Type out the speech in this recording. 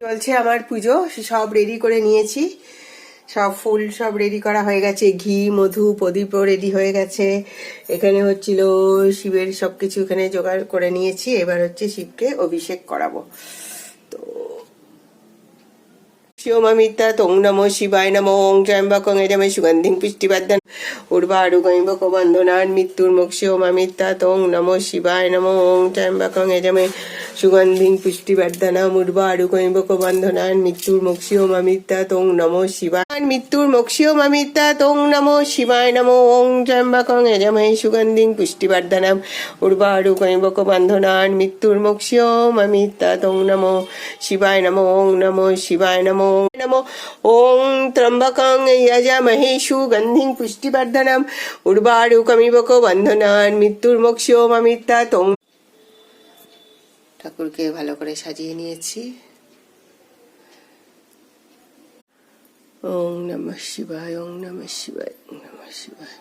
চলছে আমার পুজো, সব রেডি করে নিয়েছি, সব ফুল সব রেডি করা হয়ে গেছে, ঘি মধু প্রদীপও রেডি হয়ে গেছে। এখানে হচ্ছিল শিবের সবকিছু এখানে জোগাড় করে নিয়েছি। এবার হচ্ছে শিবকে অভিষেক করাবো। তো শিবমিতা তং নমো শিবায় নমো ওং ত্র্যম্বকং যজামহে সুগন্ধিং পুষ্টিবর্ধনম উর্বারুকমিব বন্ধনান মৃত্যুর মোক্ষিয়মামিতা তং নমো শিবায় নমো ওং ত্র্যম্বকং যজামহে সুগন্ধিং পুষ্টিবর্ধনম উর্বারুকমিব বন্ধনান মৃত্যুর মোক্ষিয়মামিতা তং নমো শিবায় মৃত্যুর মোক্ষিয়মামিতা তং নমো শিবায় নমো ওং ত্র্যম্বকং যজামহে সুগন্ধিং পুষ্টিবর্ধনম উর্বারুকমিব বন্ধনান মৃত্যুর মোক্ষিয়মামিতা তং নমো শিবায় নমো ওং নমো শিবায় নমো নমো ওং ত্র্যম্বকং যজামহে সুগন্ধিং পুষ্টিবর্ধনম উর্বারুকমিব বন্ধনান মৃত্যুর মোক্ষিয়মামিতা তং। ঠাকুরকে ভালো করে সাজিয়ে নিয়েছি। ওং নমঃ শিবায় ওং নমঃ শিবায় ওং নমঃ শিবায়।